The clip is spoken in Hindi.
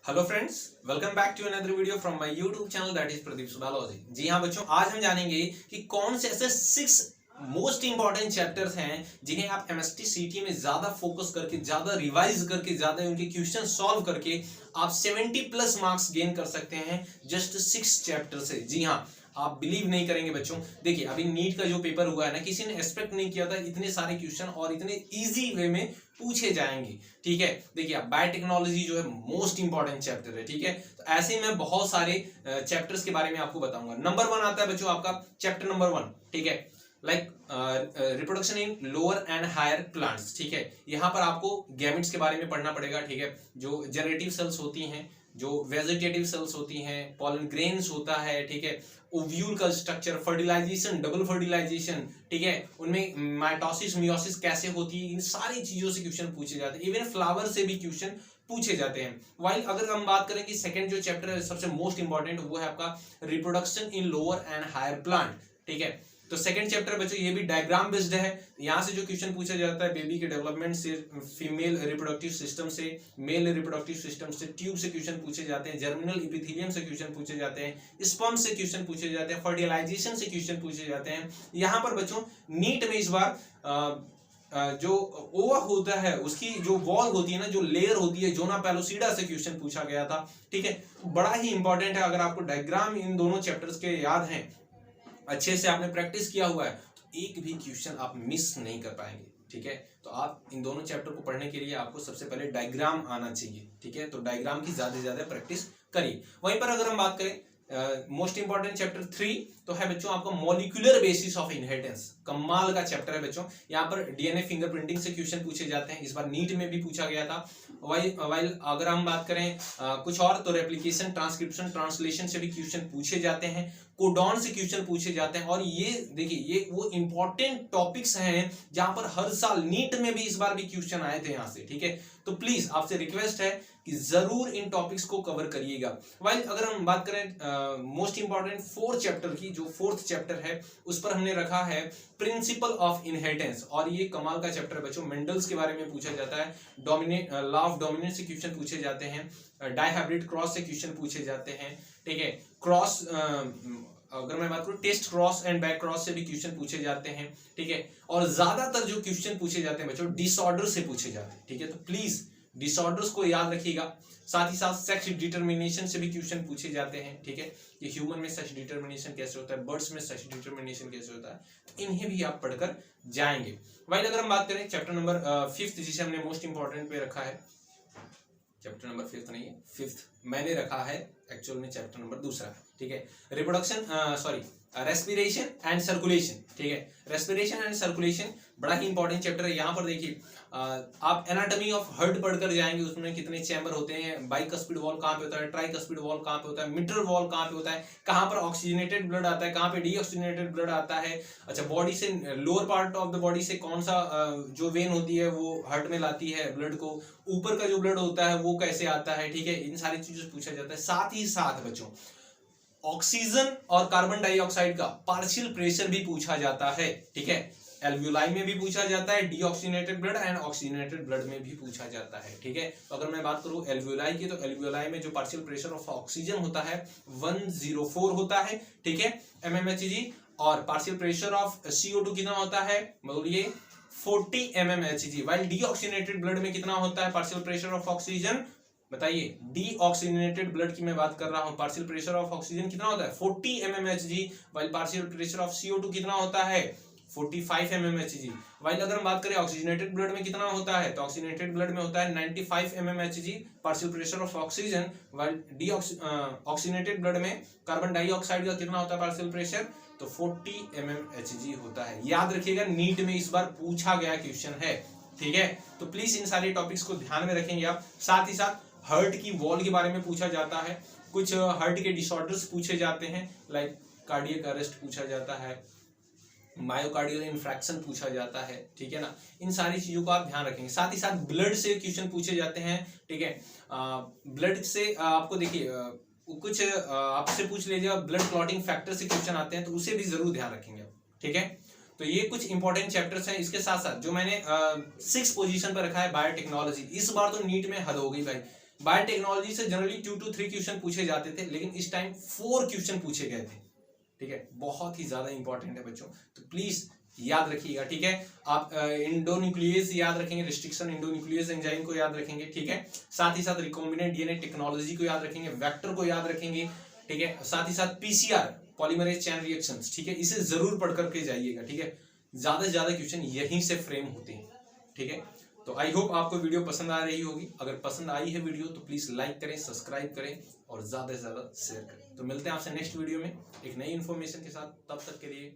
Hello friends, welcome back to another video from my YouTube channel that is Pradeep Subalogy. जी हाँ बच्चों, आज हम जानेंगे कि कौन से ऐसे 6 मोस्ट इंपॉर्टेंट चैप्टर्स हैं जिन्हें आप एमएसटी सीटी में ज्यादा फोकस करके, ज्यादा रिवाइज करके, ज्यादा उनके क्वेश्चन सॉल्व करके आप 70+ मार्क्स गेन कर सकते हैं जस्ट 6 चैप्टर से। जी हाँ, आप बिलीव नहीं करेंगे बच्चों। देखिए, अभी नीट का जो पेपर हुआ है ना, किसी ने एक्सपेक्ट नहीं किया था इतने सारे क्वेश्चन और इतने इजी वे में पूछे जाएंगे। ठीक है, देखिए बायोटेक्नोलॉजी जो है मोस्ट इंपॉर्टेंट चैप्टर है। ठीक है, तो ऐसे में बहुत सारे चैप्टर्स के बारे में आपको बताऊंगा। नंबर 1 आता है बच्चों आपका चैप्टर नंबर 1। ठीक है, like reproduction in lower and higher plants. ठीक है, यहाँ पर आपको गैमेट्स के बारे में पढ़ना पड़ेगा। ठीक है, जो जनरेटिव सेल्स होती हैं, जो वेजिटेटिव सेल्स होती हैं, पॉलन ग्रेन्स होता है। ठीक है, ओव्यूल का स्ट्रक्चर, फर्टिलाइजेशन, डबल फर्टिलाइजेशन, ठीक है, उनमें माइटोसिस मियोसिस कैसे होती है, इन सारी चीजों से क्वेश्चन पूछे जाते हैं। इवन फ्लावर से भी क्वेश्चन पूछे जाते हैं। वाइल अगर हम बात करें कि सेकंड जो चैप्टर है सबसे मोस्ट इंपॉर्टेंट, वो है आपका reproduction in lower and higher plant. ठीक है, तो सेकंड चैप्टर बच्चों ये भी डायग्राम बेस्ड है। यहाँ से जो क्वेश्चन पूछा जाता है बेबी के डेवलपमेंट से, फीमेल रिप्रोडक्टिव सिस्टम से, मेल रिप्रोडक्टिव सिस्टम से, ट्यूब से क्वेश्चन पूछे जाते हैं, जर्मिनल एपिथेलियम से क्वेश्चन पूछे जाते हैं, स्पर्म से क्वेश्चन पूछे जाते हैं, फर्टिलाइजेशन से क्वेश्चन पूछे जाते हैं। यहाँ पर बच्चों नीट में इस बार जो ओवा होता है उसकी जो वॉल होती है ना, जो लेयर होती है, जोना पैलोसिडा से क्वेश्चन पूछा गया था। ठीक है, बड़ा ही इंपॉर्टेंट है। अगर आपको डायग्राम इन दोनों चैप्टर्स के याद हैं, अच्छे से आपने प्रैक्टिस किया हुआ है, तो एक भी क्वेश्चन आप मिस नहीं कर पाएंगे। ठीक है, तो आप इन दोनों चैप्टर को पढ़ने के लिए आपको सबसे पहले डायग्राम आना चाहिए। ठीक है, तो डायग्राम की ज्यादा से ज्यादा प्रैक्टिस करिए। वहीं पर अगर हम बात करें मोस्ट इंपॉर्टेंट चैप्टर 3, तो है बच्चों आपका मॉलिक्यूलर बेसिस ऑफ इनहेरिटेंस। कमाल का चैप्टर है बच्चों। यहाँ पर डीएनए फिंगरप्रिंटिंग से क्वेश्चन पूछे जाते हैं, इस बार नीट में भी पूछा गया था। वाइल अगर हम बात करें कुछ और, तो रेप्लिकेशन, ट्रांसक्रिप्शन, ट्रांसलेशन से भी क्वेश्चन पूछे जाते हैं, कोडॉन से क्वेश्चन पूछे जाते हैं। और ये देखिए, ये वो इंपॉर्टेंट टॉपिक्स हैं जहां पर हर साल नीट में भी इस बार भी क्वेश्चन आए थे यहाँ से। ठीक है, तो प्लीज आपसे रिक्वेस्ट है कि जरूर इन टॉपिक्स को कवर करिएगा। वाइल अगर हम बात करें मोस्ट इंपॉर्टेंट 4th चैप्टर की, जो 4th चैप्टर है उस पर हमने रखा है प्रिंसिपल ऑफ इनहेरिटेंस। और ये कमाल का चैप्टर बच्चों, मेंडल्स के बारे में पूछा जाता है, डोमिनेट लॉ ऑफ डोमिनेंस से क्वेश्चन पूछे जाते हैं, डाइहाइब्रिड क्रॉस से क्वेश्चन पूछे जाते हैं। ठीक है, क्रॉस अगर मैं बात करूं test cross and back cross से भी क्वेश्चन पूछे जाते हैं। ठीक है, और ज्यादातर जो क्वेश्चन पूछे जाते हैं बच्चों डिसऑर्डर से पूछे जाते हैं। ठीक है, तो प्लीज डिसऑर्डर्स को याद रखिएगा। साथ ही साथ सेक्स डिटरमिनेशन से भी क्वेश्चन पूछे जाते हैं। ठीक है, कि ह्यूमन में सेक्स डिटरमिनेशन कैसे होता है, बर्ड्स में सेक्स डिटरमिनेशन कैसे होता है, तो इन्हें भी आप पढ़कर जाएंगे। वाइल अगर हम बात करें चैप्टर नंबर 5, जिसे हमने मोस्ट इंपॉर्टेंट पे रखा है, चैप्टर नंबर 5 नहीं है, 5th मैंने रखा है, एक्चुअल में चैप्टर नंबर 2 है। ठीक है, रिप्रोडक्शन रेस्पिरेशन एंड सर्कुलेशन। ठीक है, रेस्पिरेशन एंड सर्कुलेशन बड़ा ही इंपॉर्टेंट चैप्टर है। यहाँ पर देखिए आप एनाटॉमी ऑफ हार्ट पढ़कर जाएंगे, उसमें कितने चैम्बर होते हैं, बाइकस्पिड वॉल कहाँ पे होता है, ट्राइकस्पिड वॉल कहाँ पे होता है, मिट्रल वॉल कहाँ पे होता है, कहाँ पर ऑक्सीजनेटेड ब्लड आता है, कहाँ पे डीऑक्सीजनेटेड ब्लड आता है। अच्छा, बॉडी से lower part of the body से कौन सा जो वेन होती है वो हार्ट में लाती है ब्लड को, ऊपर का जो ब्लड होता है वो कैसे आता है। ठीक है, इन सारी चीजों से पूछा जाता है। साथ ही साथ बच्चों ऑक्सीजन और कार्बन डाइऑक्साइड का पार्शियल प्रेशर भी पूछा जाता है। ठीक है, एल्वियोलाई में भी पूछा जाता है, deoxygenated blood and oxygenated blood में भी पूछा जाता है। ठीक है, तो अगर मैं बात करूं एल्वियोलाई की, तो एल्वियोलाई में जो पार्शियल प्रेशर ऑफ ऑक्सीजन होता है 104 होता है। ठीक है, mmHg, और पार्शियल प्रेशर ऑफ CO2 कितना होता है, बोलिए 40 mmHg। वाइल डीऑक्सीजनेटेड ब्लड में कितना होता है पार्शियल प्रेशर ऑफ ऑक्सीजन, बताइए। डीऑक्सीजनेटेड ब्लड की मैं बात कर रहा हूं, पार्शियल प्रेशर ऑफ ऑक्सीजन कितना होता है 40 mmHg। While partial pressure of CO2 कितना होता है 45 mmHg। वाइल अगर हम बात करें ऑक्सीजनेटेड ब्लड में कितना होता है, तो ऑक्सीजनेटेड ब्लड में होता है 95 mmHg partial pressure of oxygen. While oxygenated blood में कार्बन डाइऑक्साइड का कितना होता है पार्शियल प्रेशर, तो 40 mmHg होता है। याद रखिएगा, नीट में इस बार पूछा गया क्वेश्चन है। ठीक है, तो प्लीज इन सारे टॉपिक्स को ध्यान में रखेंगे आप। साथ ही साथ हार्ट की वॉल के बारे में पूछा जाता है, कुछ हार्ट के डिसऑर्डर्स पूछे जाते हैं, लाइक कार्डियक अरेस्ट पूछा जाता है, मायोकार्डियल इन्फ्रैक्शन पूछा जाता है। ठीक है ना, इन सारी चीजों को आप ध्यान रखेंगे। साथ ही साथ ब्लड से क्वेश्चन पूछे जाते हैं। ठीक है, ब्लड से आपको देखिए कुछ आपसे पूछ लीजिएगा, ब्लड क्लॉटिंग फैक्टर से क्वेश्चन आते हैं, तो उसे भी जरूर ध्यान रखेंगे आप। ठीक है, तो ये कुछ इंपॉर्टेंट चैप्टर्स हैं। इसके साथ साथ जो मैंने 6 पोजीशन पर रखा है बायोटेक्नोलॉजी, इस बार तो नीट में हद हो गई भाई। बायोटेक्नोलॉजी से जनरली 2 to 3 क्वेश्चन पूछे जाते थे, लेकिन इस टाइम 4 क्वेश्चन पूछे गए थे। ठीक है, बहुत ही ज्यादा इंपॉर्टेंट है बच्चों, तो प्लीज याद रखिएगा। ठीक है, आप इंडोन्यूक्लियस याद रखेंगे, रिस्ट्रिक्शन इंडोन्यूक्लियस एंजाइम को याद रखेंगे। ठीक है, साथ ही साथ रिकॉम्बिनेंट डीएनए टेक्नोलॉजी को याद रखेंगे, वेक्टर को याद रखेंगे। ठीक है, साथ ही साथ पीसीआर पॉलीमरेज चेन रिएक्शंस, ठीक है, इसे जरूर पढ़ करके जाइएगा। ठीक है, ज्यादा से ज्यादा क्वेश्चन यहीं से फ्रेम होते हैं। ठीक है, तो आई होप आपको वीडियो पसंद आ रही होगी। अगर पसंद आई है वीडियो तो प्लीज लाइक करें, सब्सक्राइब करें और ज्यादा से ज्यादा शेयर करें। तो मिलते हैं आपसे नेक्स्ट वीडियो में एक नई इन्फॉर्मेशन के साथ, तब तक के लिए